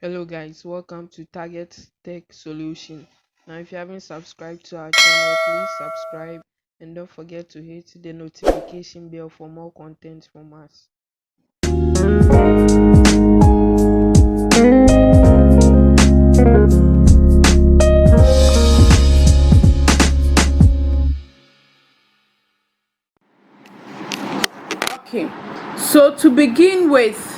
Hello guys, welcome to Target Tech Solution. Now if you haven't subscribed to our channel, please subscribe and don't forget to hit the notification bell for more content from us. Okay, so to begin with,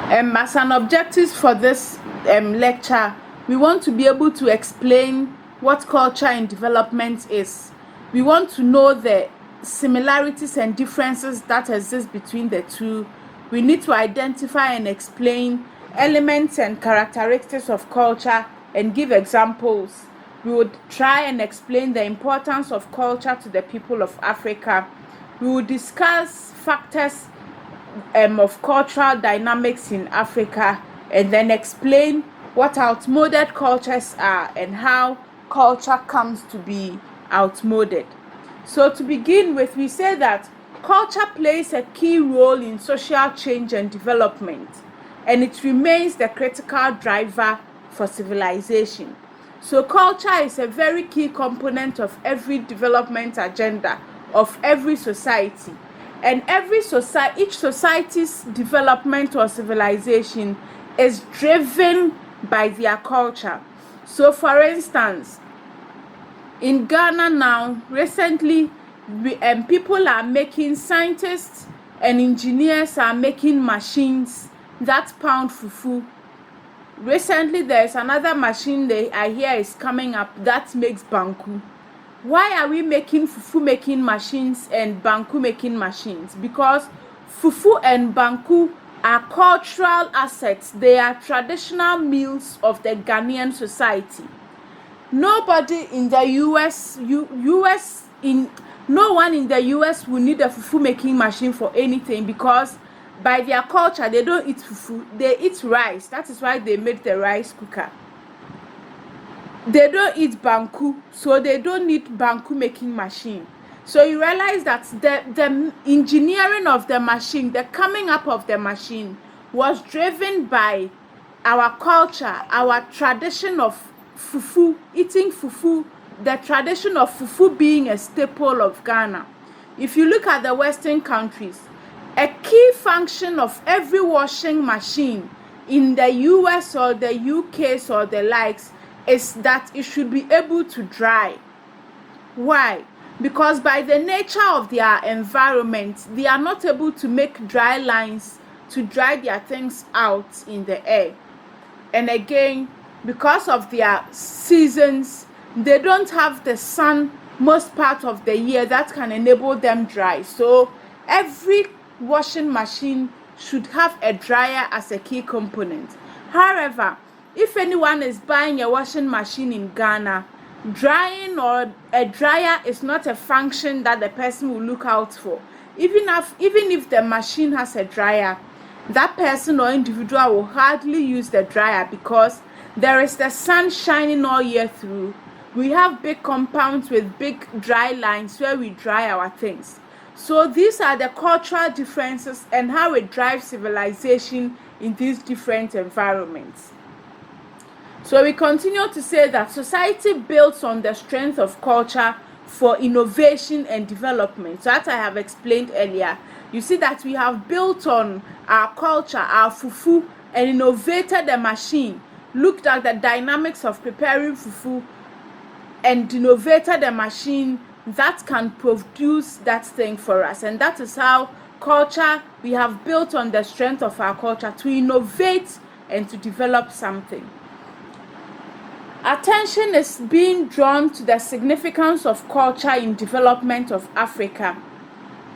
as an objective for this lecture, we want to be able to explain what culture and development is. We want to know the similarities and differences that exist between the two. We need to identify and explain elements and characteristics of culture and give examples. We would try and explain the importance of culture to the people of Africa. We will discuss factors of cultural dynamics in Africa and then explain what outmoded cultures are and how culture comes to be outmoded. So to begin with, we say that culture plays a key role in social change and development, and it remains the critical driver for civilization. So culture is a very key component of every development agenda of every society, and each society's development or civilization is driven by their culture. So for instance, in Ghana now, recently, people are making, scientists and engineers are making machines that pound fufu. Recently, there's another machine I hear is coming up that makes banku. Why are we making fufu making machines and banku making machines? Because fufu and banku are cultural assets. They are traditional meals of the Ghanaian society. Nobody in the US, no one in the US will need a fufu making machine for anything, because by their culture they don't eat fufu, they eat rice. That is why they made the rice cooker. They don't eat banku, so they don't need banku making machine. So you realize that the engineering of the machine, the coming up of the machine, was driven by our culture, our tradition of fufu, eating fufu, the tradition of fufu being a staple of Ghana. If you look at the Western countries, a key function of every washing machine in the US or the UK or the likes is that it should be able to dry. Why? Because by the nature of their environment, they are not able to make dry lines to dry their things out in the air. And again, because of their seasons, they don't have the sun most part of the year that can enable them dry. So every washing machine should have a dryer as a key component. However, if anyone is buying a washing machine in Ghana, drying or a dryer is not a function that the person will look out for. Even if the machine has a dryer, that person or individual will hardly use the dryer, because there is the sun shining all year through. We have big compounds with big dry lines where we dry our things. So these are the cultural differences and how it drives civilization in these different environments. So we continue to say that society builds on the strength of culture for innovation and development. So as I have explained earlier, you see that we have built on our culture, our fufu, and innovated the machine, looked at the dynamics of preparing fufu, and innovated the machine that can produce that thing for us. And that is how culture, we have built on the strength of our culture to innovate and to develop something. Attention is being drawn to the significance of culture in development of Africa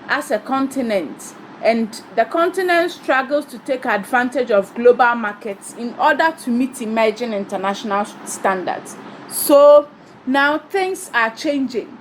as a continent, and the continent struggles to take advantage of global markets in order to meet emerging international standards. So now things are changing.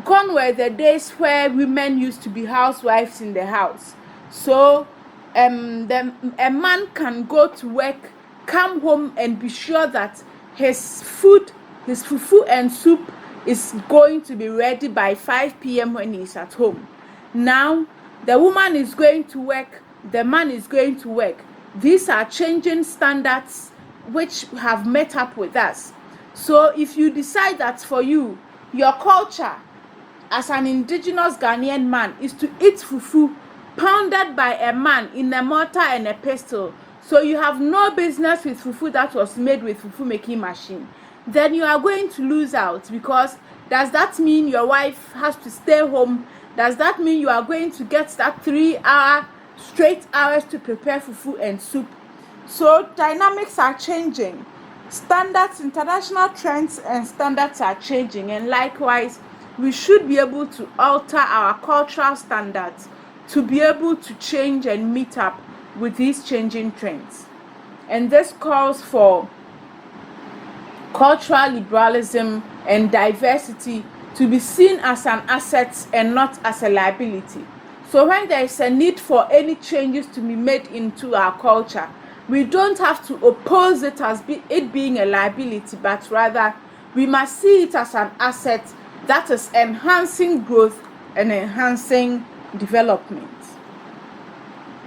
Gone were the days where women used to be housewives in the house. So a man can go to work, come home, and be sure that his food, his fufu and soup is going to be ready by 5 p.m. when he's at home. Now, the woman is going to work, the man is going to work. These are changing standards which have met up with us. So if you decide that for you, your culture as an indigenous Ghanaian man is to eat fufu pounded by a man in a mortar and a pestle, so you have no business with fufu that was made with fufu making machine, then you are going to lose out. Because does that mean your wife has to stay home? Does that mean you are going to get that 3-hour straight hours to prepare fufu and soup? So dynamics are changing, standards, international trends and standards are changing, and likewise we should be able to alter our cultural standards to be able to change and meet up with these changing trends. And this calls for cultural liberalism and diversity to be seen as an asset and not as a liability. So when there is a need for any changes to be made into our culture, we don't have to oppose it as it being a liability, but rather we must see it as an asset that is enhancing growth and enhancing development.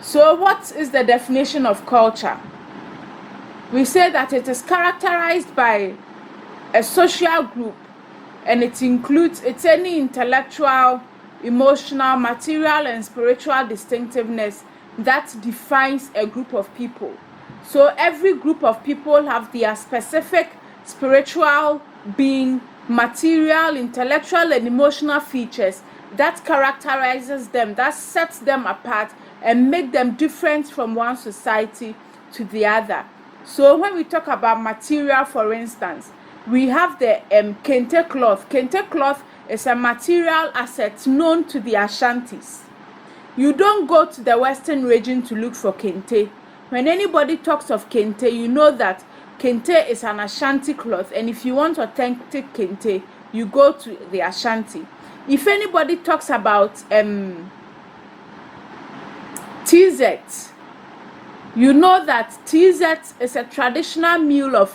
So what is the definition of culture? We say that it is characterized by a social group, and it includes any intellectual, emotional, material and spiritual distinctiveness that defines a group of people. So every group of people have their specific spiritual being, material, intellectual and emotional features that characterizes them, that sets them apart and make them different from one society to the other. So when we talk about material, for instance, we have the kente cloth. Kente cloth is a material asset known to the Ashantis. You don't go to the Western region to look for kente. When anybody talks of kente, you know that kente is an Ashanti cloth, and if you want authentic kente, you go to the Ashanti. If anybody talks about Teasets, you know that Teasets is a traditional meal of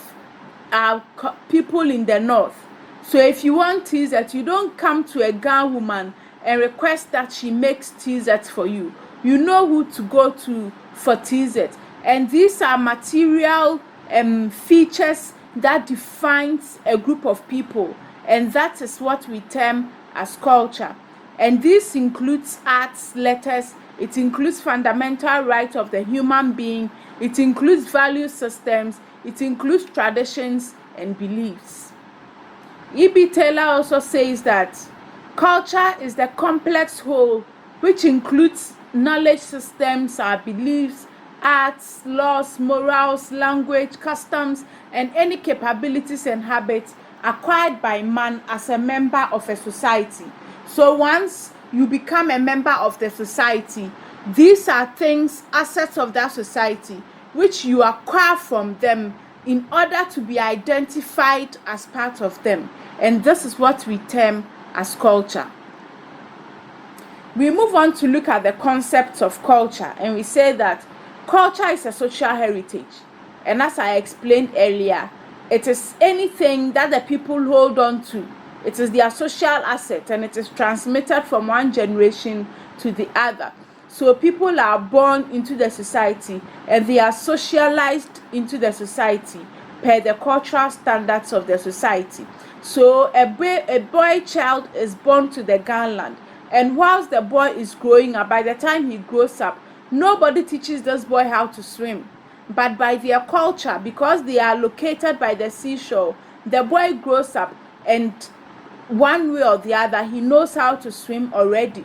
people in the north. So if you want Teasets, you don't come to a Ghan woman and request that she makes Teasets for you. You know who to go to for Teasets. And these are material features that defines a group of people, and that is what we term as culture. And this includes arts, letters, it includes fundamental rights of the human being, it includes value systems, it includes traditions and beliefs. E.B. Taylor also says that culture is the complex whole which includes knowledge systems, our beliefs, arts, laws, morals, language, customs, and any capabilities and habits acquired by man as a member of a society. So once you become a member of the society, these are things, assets of that society, which you acquire from them in order to be identified as part of them. And this is what we term as culture. We move on to look at the concepts of culture, and we say that culture is a social heritage. And as I explained earlier, it is anything that the people hold on to. It is their social asset, and it is transmitted from one generation to the other. So people are born into the society and they are socialized into the society per the cultural standards of the society. So a boy child is born to the Ghanland, and whilst the boy is growing up, by the time he grows up, nobody teaches this boy how to swim. But by their culture, because they are located by the seashore, the boy grows up and one way or the other, he knows how to swim already.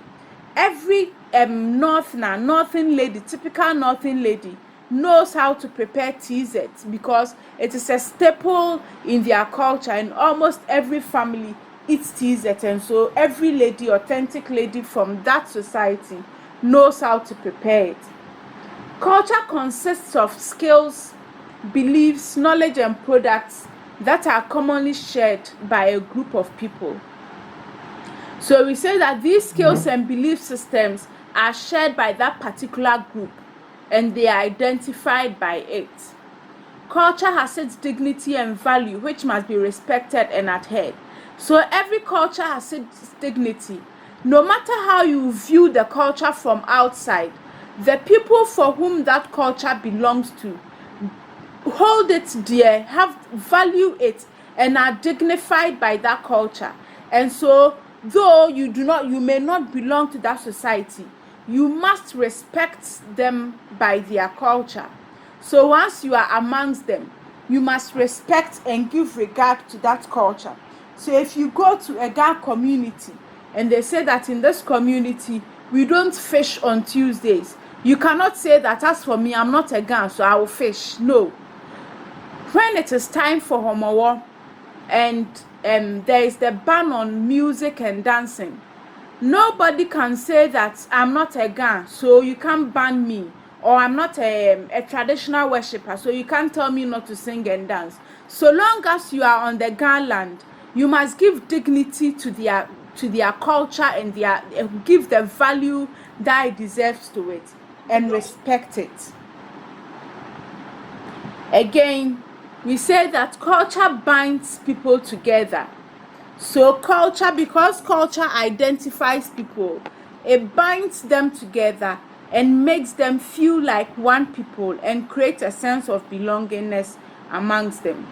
Every northern lady, typical northern lady, knows how to prepare Teasets because it is a staple in their culture, and almost every family eats Teasets. And so every lady, authentic lady from that society, knows how to prepare it. Culture consists of skills, beliefs, knowledge, and products that are commonly shared by a group of people. So we say that these skills and belief systems are shared by that particular group, and they are identified by it. Culture has its dignity and value, which must be respected and adhered. So every culture has its dignity. No matter how you view the culture from outside, the people for whom that culture belongs to hold it dear, have value it, and are dignified by that culture. And so though you may not belong to that society, you must respect them by their culture. So once you are amongst them, you must respect and give regard to that culture. So if you go to a Ga community and they say that in this community we don't fish on Tuesdays, you cannot say that as for me, I'm not a Ga, so I will fish. No. When it is time for homowo and there is the ban on music and dancing, nobody can say that I'm not a Ga, so you can't ban me, or I'm not a traditional worshipper, so you can't tell me not to sing and dance. So long as you are on the Ga land, you must give dignity to their culture and give the value that it deserves to it and respect it. Again, we say that culture binds people together. So culture, because culture identifies people, it binds them together and makes them feel like one people and creates a sense of belongingness amongst them.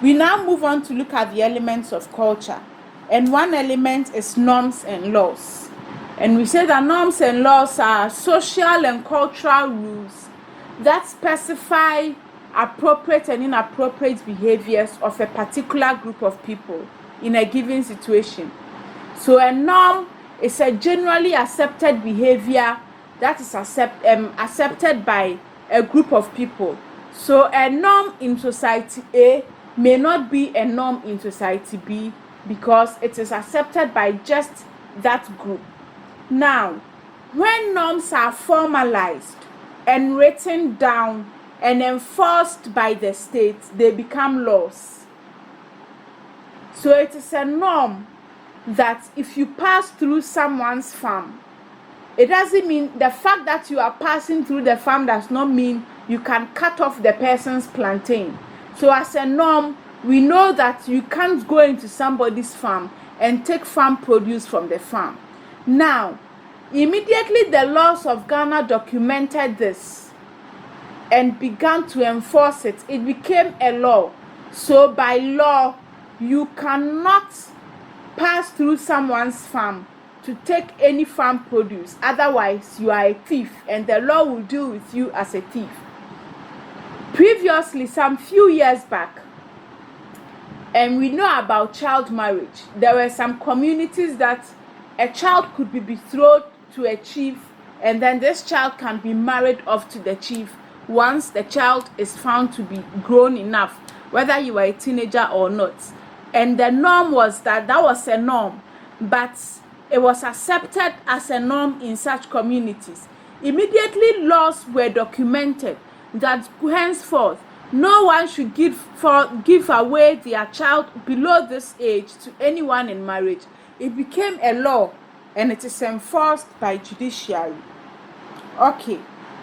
We now move on to look at the elements of culture. And one element is norms and laws. And we say that norms and laws are social and cultural rules that specify appropriate and inappropriate behaviors of a particular group of people in a given situation. So a norm is a generally accepted behavior that is accepted by a group of people. So a norm in society A may not be a norm in society B because it is accepted by just that group. Now, when norms are formalized and written down and enforced by the state, they become laws. So it is a norm that if you pass through someone's farm, it doesn't mean the fact that you are passing through the farm does not mean you can cut off the person's plantain. So as a norm, we know that you can't go into somebody's farm and take farm produce from the farm. Now, immediately the laws of Ghana documented this and began to enforce it, it became a law. So by law, you cannot pass through someone's farm to take any farm produce. Otherwise, you are a thief and the law will deal with you as a thief. Previously, some few years back, and we know about child marriage, there were some communities that a child could be betrothed to a chief, and then this child can be married off to the chief once the child is found to be grown enough, whether you are a teenager or not. And the norm was that was a norm, but it was accepted as a norm in such communities. Immediately laws were documented that henceforth no one should give away their child below this age to anyone in marriage. It became a law and it is enforced by judiciary. Okay,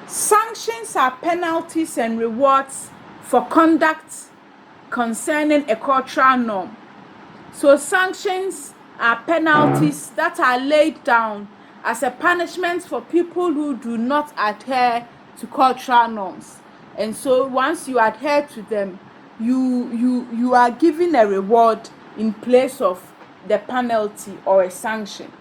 sanctions are penalties and rewards for conduct concerning a cultural norm. So sanctions are penalties that are laid down as a punishment for people who do not adhere to cultural norms. And so once you adhere to them, you are given a reward in place of the penalty or a sanction.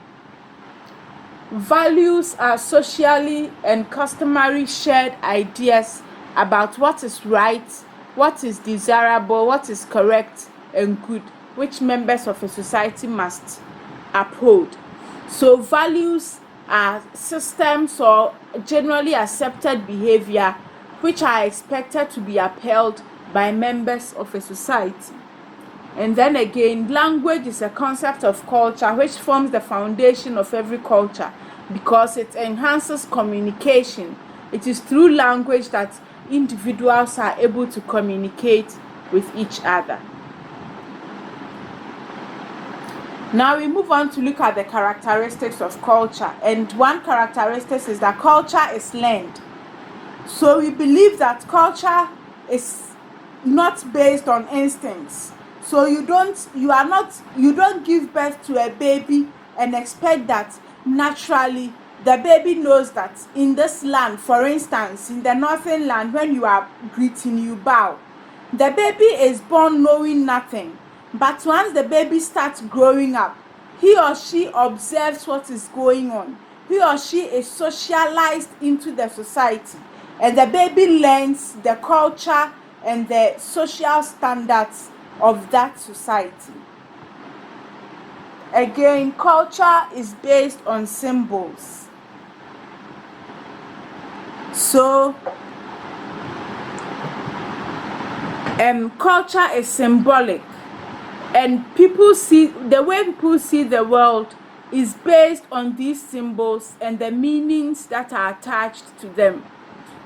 Values are socially and customary shared ideas about what is right, what is desirable, what is correct and good, which members of a society must uphold. So values are systems or generally accepted behavior which are expected to be upheld by members of a society. And then again, language is a concept of culture which forms the foundation of every culture because it enhances communication. It is through language that individuals are able to communicate with each other. Now we move on to look at the characteristics of culture. And one characteristic is that culture is learned. So we believe that culture is not based on instincts. So you don't give birth to a baby and expect that naturally the baby knows that in this land, for instance, in the northern land, when you are greeting, you bow. The baby is born knowing nothing, but once the baby starts growing up, he or she observes what is going on. He or she is socialized into the society, and the baby learns the culture and the social standards of that society. Again, culture is based on symbols. So culture is symbolic, and the way people see the world is based on these symbols and the meanings that are attached to them.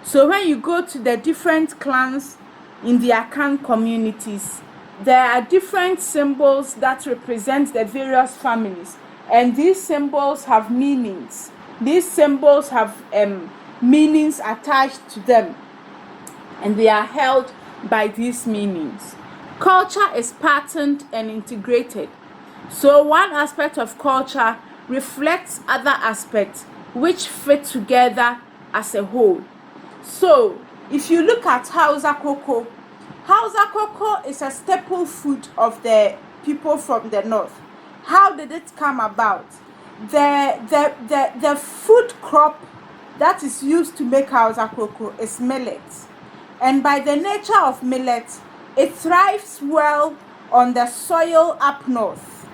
So when you go to the different clans in the Akan communities, there are different symbols that represent the various families, and these symbols have meanings. These symbols have meanings attached to them, and they are held by these meanings. Culture is patterned and integrated. So one aspect of culture reflects other aspects which fit together as a whole. So if you look at Hausa cocoa is a staple food of the people from the north. How did it come about? The food crop that is used to make Hausa cocoa is millet. And by the nature of millet, it thrives well on the soil up north.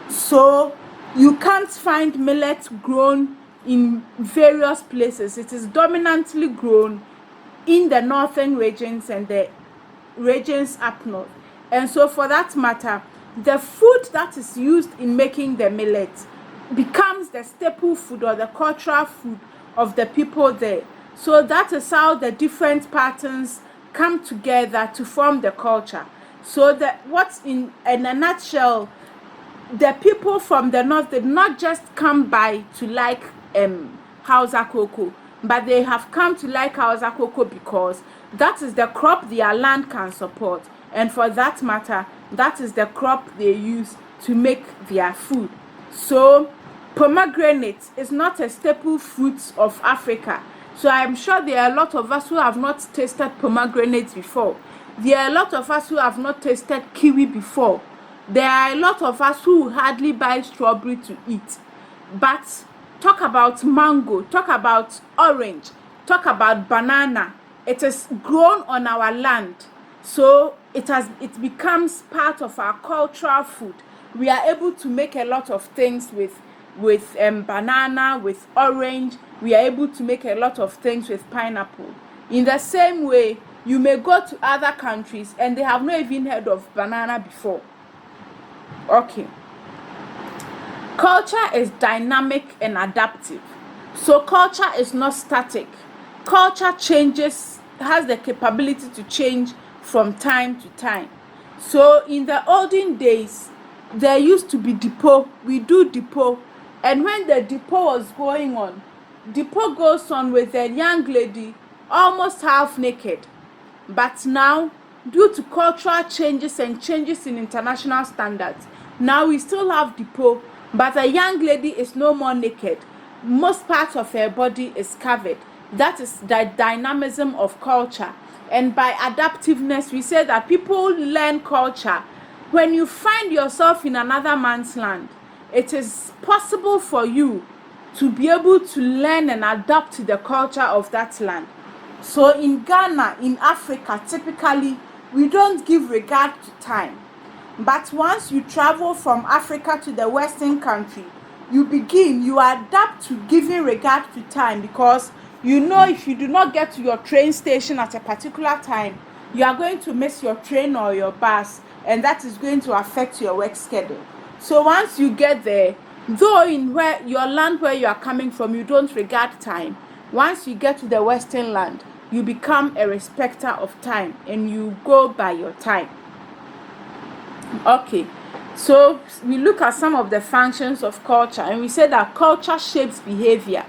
So you can't find millet grown in various places. It is dominantly grown in the northern regions and the regions up north. And so for that matter, the food that is used in making the millet becomes the staple food or the cultural food of the people there. So that is how the different patterns come together to form the culture. So what's in a nutshell, the people from the north did not just come by to like Hausa cocoa, but they have come to like Hausa cocoa because that is the crop their land can support, and for that matter, that is the crop they use to make their food. So pomegranate is not a staple fruit of Africa. So I'm sure there are a lot of us who have not tasted pomegranate before. There are a lot of us who have not tasted kiwi before. There are a lot of us who hardly buy strawberry to eat. But talk about mango, talk about orange, talk about banana. It is grown on our land. So it becomes part of our cultural food. We are able to make a lot of things with banana, with orange. We are able to make a lot of things with pineapple. In the same way, you may go to other countries and they have not even heard of banana before. Okay. Culture is dynamic and adaptive. So culture is not static. Culture changes, has the capability to change from time to time. So in the olden days, there used to be depot. We do depot. And when the depot was going on, depot goes on with a young lady almost half naked. But now, due to cultural changes and changes in international standards, now we still have depot, but a young lady is no more naked. Most parts of her body is covered. That is the dynamism of culture. And by adaptiveness, we say that people learn culture. When you find yourself in another man's land, it is possible for you to be able to learn and adapt to the culture of that land. So in Ghana, in Africa, typically, we don't give regard to time. But once you travel from Africa to the Western country, you adapt to giving regard to time, because you know if you do not get to your train station at a particular time, you are going to miss your train or your bus, and that is going to affect your work schedule. So once you get there, though in your land where you are coming from, you don't regard time, once you get to the Western land, you become a respecter of time and you go by your time. Okay, so we look at some of the functions of culture, and we say that culture shapes behavior.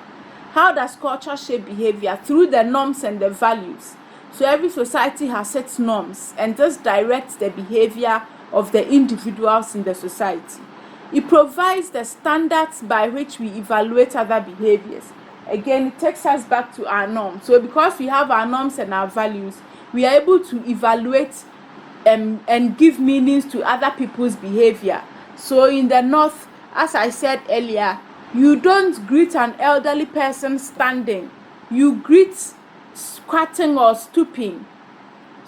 How does culture shape behavior? Through the norms and the values. So every society has its norms, and this directs the behavior of the individuals in the society. It provides the standards by which we evaluate other behaviors. Again, it takes us back to our norms. So because we have our norms and our values, we are able to evaluate and give meanings to other people's behavior. So in the north, as I said earlier, you don't greet an elderly person standing, you greet squatting or stooping.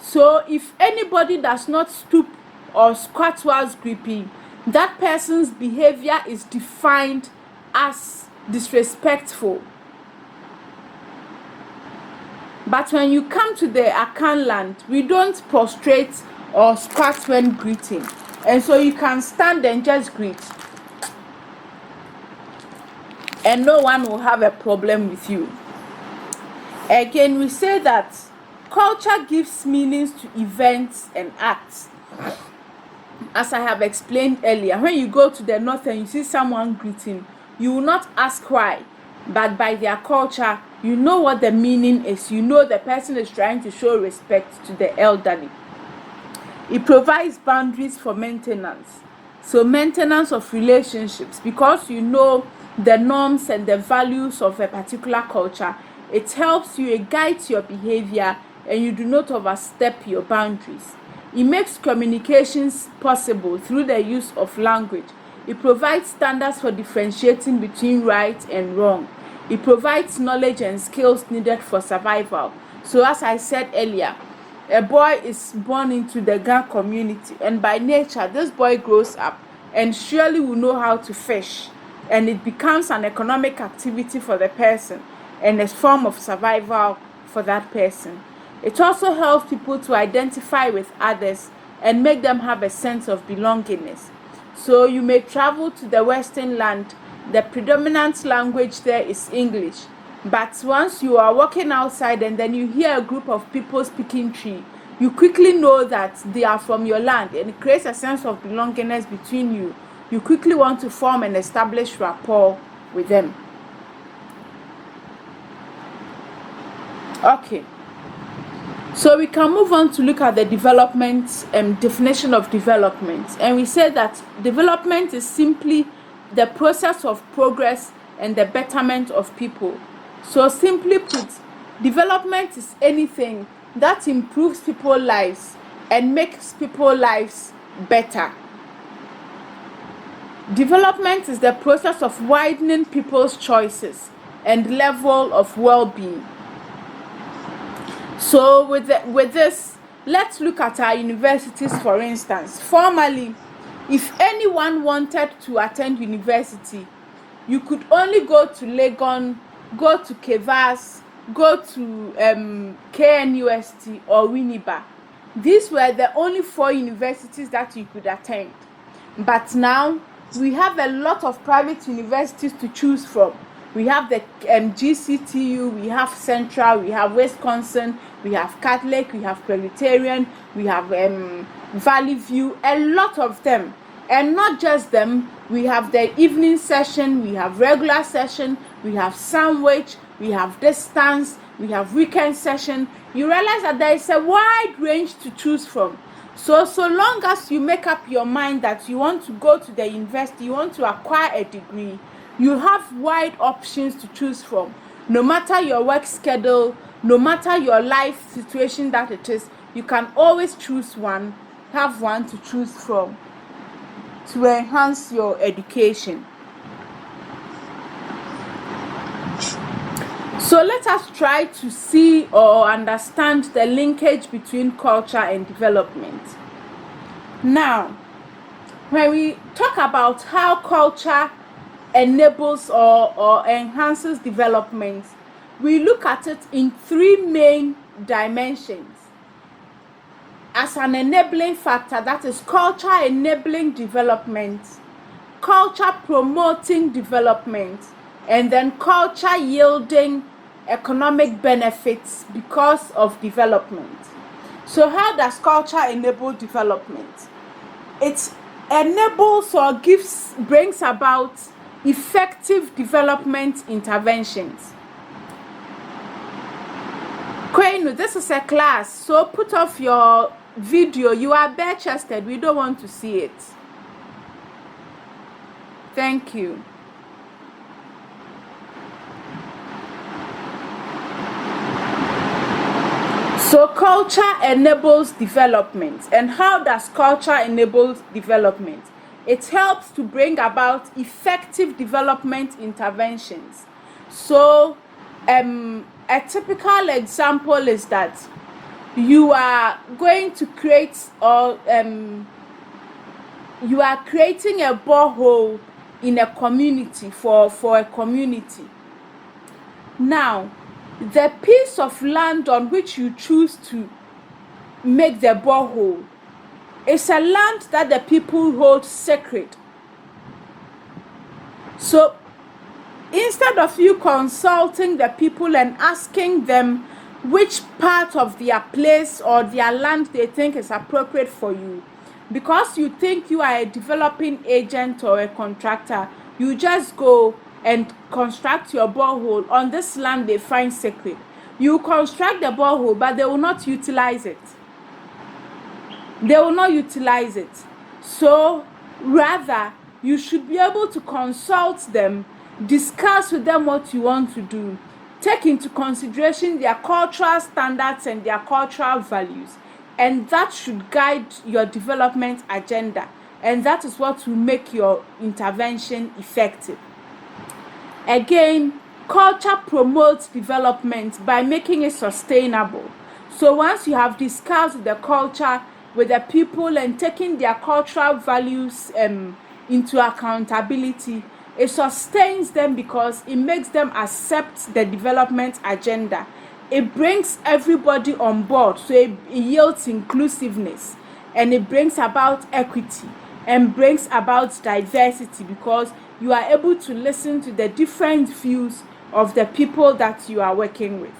So if anybody does not stoop or squat whilst greeting, that person's behavior is defined as disrespectful. But when you come to the Akan land, we don't prostrate or squat when greeting, and so you can stand and just greet, and no one will have a problem with you. Again, we say that culture gives meanings to events and acts. As I have explained earlier, when you go to the north and you see someone greeting, you will not ask why, but by their culture, you know what the meaning is. You know the person is trying to show respect to the elderly. It provides boundaries for maintenance. So maintenance of relationships, because you know the norms and the values of a particular culture, it helps you, it guides your behavior, and you do not overstep your boundaries. It makes communications possible through the use of language. It provides standards for differentiating between right and wrong. It provides knowledge and skills needed for survival. So as I said earlier, a boy is born into the Ga community, and by nature this boy grows up and surely will know how to fish, and it becomes an economic activity for the person and a form of survival for that person. It also helps people to identify with others and make them have a sense of belongingness. So you may travel to the Western land, the predominant language there is English. But once you are walking outside and then you hear a group of people speaking Tree, you quickly know that they are from your land, and it creates a sense of belongingness between you. You quickly want to form and establish rapport with them. Okay. So we can move on to look at the development definition of development. And we say that development is simply the process of progress and the betterment of people. So simply put, development is anything that improves people's lives and makes people's lives better. Development is the process of widening people's choices and level of well-being. So with this, let's look at our universities, for instance. Formerly, if anyone wanted to attend university, you could only go to Legon, go to Kevas, go to KNUST or Winneba. These were the only 4 universities that you could attend. But now, we have a lot of private universities to choose from. We have the GCTU, we have Central, we have Wisconsin, we have Catholic, we have Presbyterian, we have Valley View, a lot of them. And not just them, we have the evening session, we have regular session, we have sandwich, we have distance, we have weekend session. You realize that there is a wide range to choose from. So long as you make up your mind that you want to go to the university, you want to acquire a degree, you have wide options to choose from. No matter your work schedule, no matter your life situation that it is, you can always choose one, have one to choose from to enhance your education. So let us try to see or understand the linkage between culture and development. Now, when we talk about how culture enables or enhances development, we look at it in 3 main dimensions. As an enabling factor, that is culture enabling development, culture promoting development, and then culture yielding economic benefits because of development. So how does culture enable development? It enables or brings about effective development interventions. Kwenu, this is a class, so put off your video. You are bare-chested, we don't want to see it. Thank you. So culture enables development. And how does culture enable development? It helps to bring about effective development interventions. So a typical example is that you are going to create, or you are creating a borehole in a community for a community. Now, the piece of land on which you choose to make the borehole is a land that the people hold sacred. So instead of you consulting the people and asking them which part of their place or their land they think is appropriate for you, because you think you are a developing agent or a contractor, you just go and construct your borehole on this land they find sacred. You construct the borehole, but they will not utilize it. They will not utilize it. So rather, you should be able to consult them, discuss with them what you want to do, take into consideration their cultural standards and their cultural values, and that should guide your development agenda, and that is what will make your intervention effective. Again, culture promotes development by making it sustainable. So once you have discussed the culture with the people and taking their cultural values into accountability, it sustains them because it makes them accept the development agenda. It brings everybody on board, so it yields inclusiveness, and it brings about equity and brings about diversity, because you are able to listen to the different views of the people that you are working with.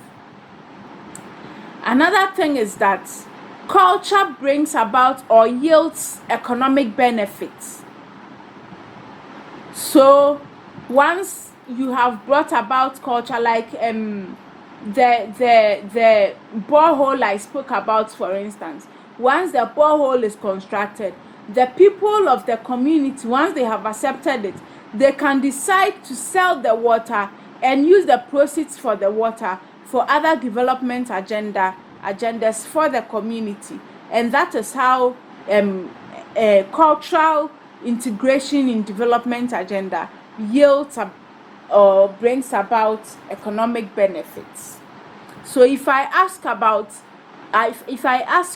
Another thing is that culture brings about or yields economic benefits. So once you have brought about culture, like the borehole I spoke about, for instance, once the borehole is constructed, the people of the community, once they have accepted it, they can decide to sell the water and use the proceeds for the water for other development agendas for the community. And that is how cultural integration in development agenda yields or brings about economic benefits. So if I ask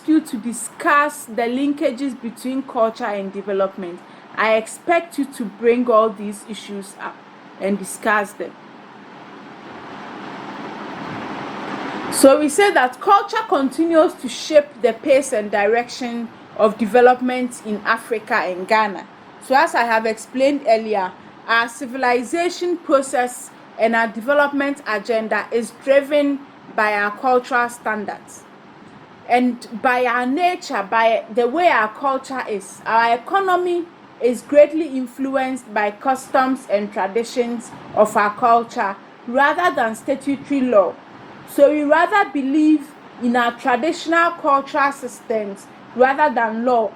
you to discuss the linkages between culture and development, I expect you to bring all these issues up and discuss them. So we say that culture continues to shape the pace and direction of development in Africa and Ghana. So as I have explained earlier, our civilization process and our development agenda is driven by our cultural standards. And by our nature, by the way our culture is, our economy is greatly influenced by customs and traditions of our culture rather than statutory law. So we rather believe in our traditional cultural systems rather than law.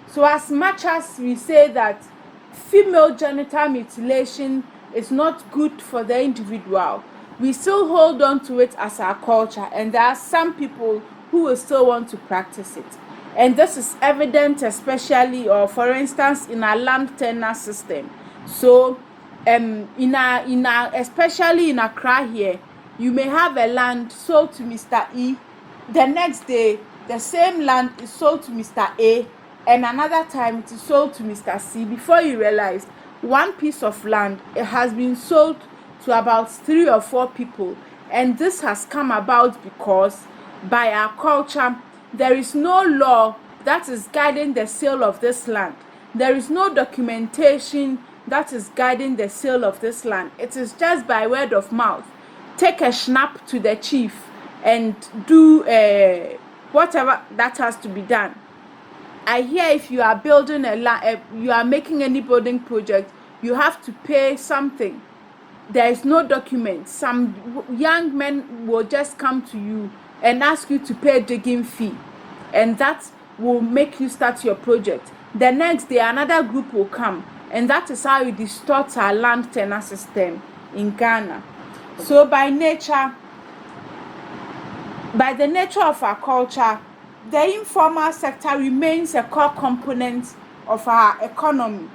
So as much as we say that female genital mutilation is not good for the individual, we still hold on to it as our culture, and there are some people who will still want to practice it. And this is evident especially, or for instance, in our land tenure system. So especially in Accra here, you may have a land sold to Mr. E. The next day, the same land is sold to Mr. A, and another time it is sold to Mr. C. Before you realize, one piece of land, it has been sold to about 3 or 4 people. And this has come about because by our culture, there is no law that is guiding the sale of this land. There is no documentation that is guiding the sale of this land. It is just by word of mouth. Take a snap to the chief and do whatever that has to be done. I hear if you are building you are making any building project, you have to pay something. There is no document. Some young men will just come to you and ask you to pay a digging fee, and that will make you start your project. The next day, another group will come and that is how it distorts our land tenure system in Ghana. So by the nature of our culture, the informal sector remains a core component of our economy,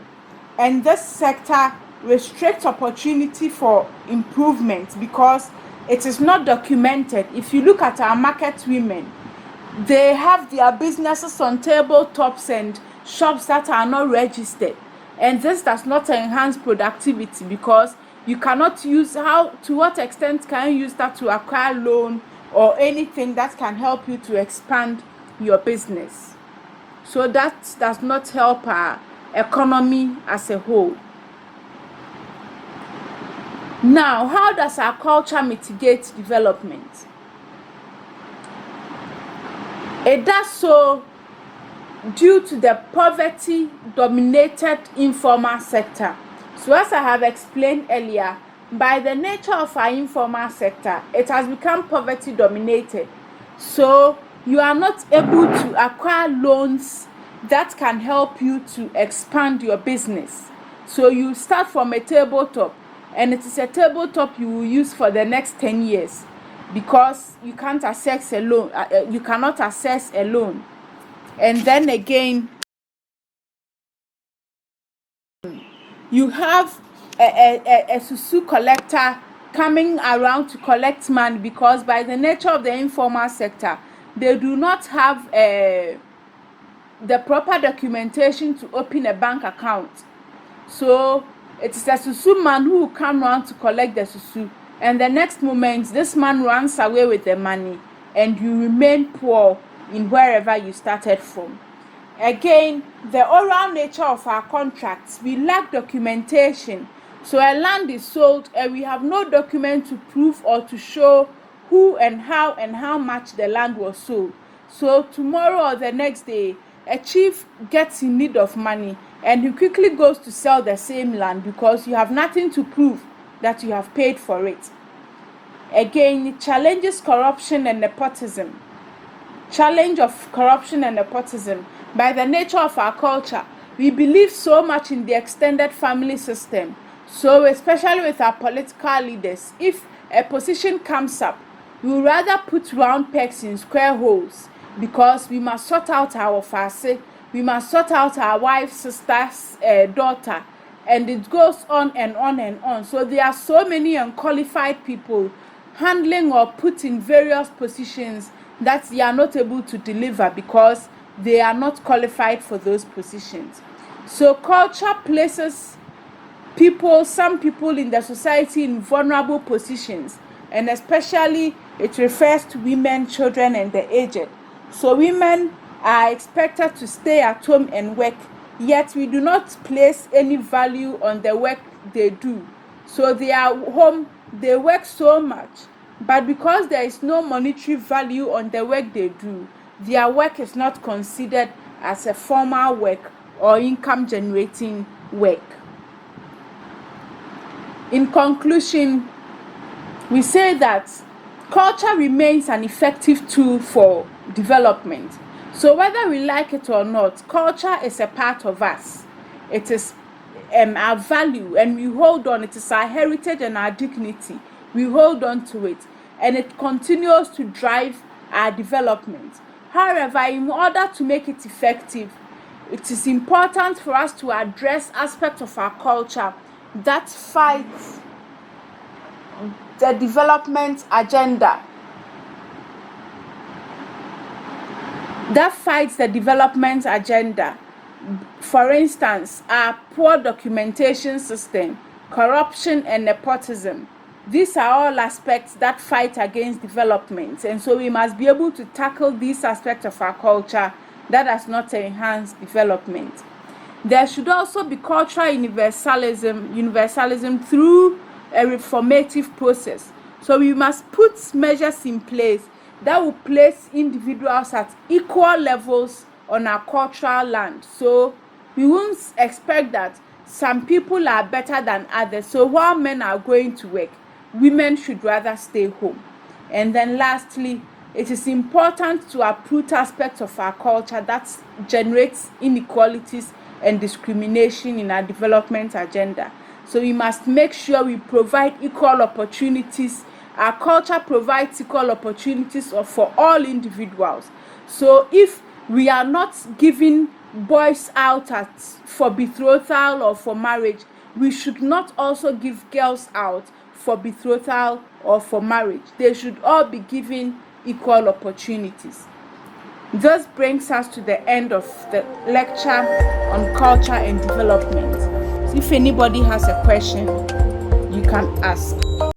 and this sector restricts opportunity for improvement because it is not documented. If you look at our market women, they have their businesses on tabletops and shops that are not registered, and this does not enhance productivity because you cannot use to what extent can you use that to acquire loan or anything that can help you to expand your business. So that does not help our economy as a whole. Now, how does our culture mitigate development? It does so due to the poverty dominated informal sector. So as I have explained earlier, by the nature of our informal sector, it has become poverty dominated. So you are not able to acquire loans that can help you to expand your business. So you start from a tabletop, and it is a tabletop you will use for the next 10 years because you can't access a loan. You cannot access a loan. And then again, you have a susu collector coming around to collect money because by the nature of the informal sector, they do not have the proper documentation to open a bank account. So it is a susu man who will come around to collect the susu, and the next moment this man runs away with the money and you remain poor in wherever you started from. Again, the oral nature of our contracts, we lack documentation. So a land is sold and we have no document to prove or to show who and how much the land was sold. So tomorrow or the next day, a chief gets in need of money and he quickly goes to sell the same land because you have nothing to prove that you have paid for it. Again, it challenges corruption and nepotism. Challenge of corruption and nepotism. By the nature of our culture, we believe so much in the extended family system. So especially with our political leaders, if a position comes up, we would rather put round pegs in square holes because we must sort out our family, we must sort out our wife, sister's daughter, and it goes on and on and on. So there are so many unqualified people handling or put in various positions that they are not able to deliver because they are not qualified for those positions. So culture places some people in the society in vulnerable positions, and especially it refers to women, children, and the aged. So women are expected to stay at home and work, yet we do not place any value on the work they do. So they are home, they work so much, but because there is no monetary value on the work they do, their work is not considered as a formal work or income generating work. In conclusion, we say that culture remains an effective tool for development. So whether we like it or not, culture is a part of us. It is our value, and we hold on. It is our heritage and our dignity. We hold on to it, and it continues to drive our development. However, in order to make it effective, it is important for us to address aspects of our culture that fights the development agenda. For instance, our poor documentation system, corruption, and nepotism. These are all aspects that fight against development, and so we must be able to tackle these aspects of our culture that does not enhance development. There should also be cultural universalism through a reformative process. So we must put measures in place that will place individuals at equal levels on our cultural land. So we won't expect that some people are better than others. So while men are going to work, women should rather stay home. And then lastly, it is important to uproot aspects of our culture that generates inequalities and discrimination in our development agenda. So we must make sure we provide equal opportunities. Our culture provides equal opportunities for all individuals. So if we are not giving boys out for betrothal or for marriage, we should not also give girls out for betrothal or for marriage. They should all be given equal opportunities. This brings us to the end of the lecture on culture and development. So if anybody has a question, you can ask.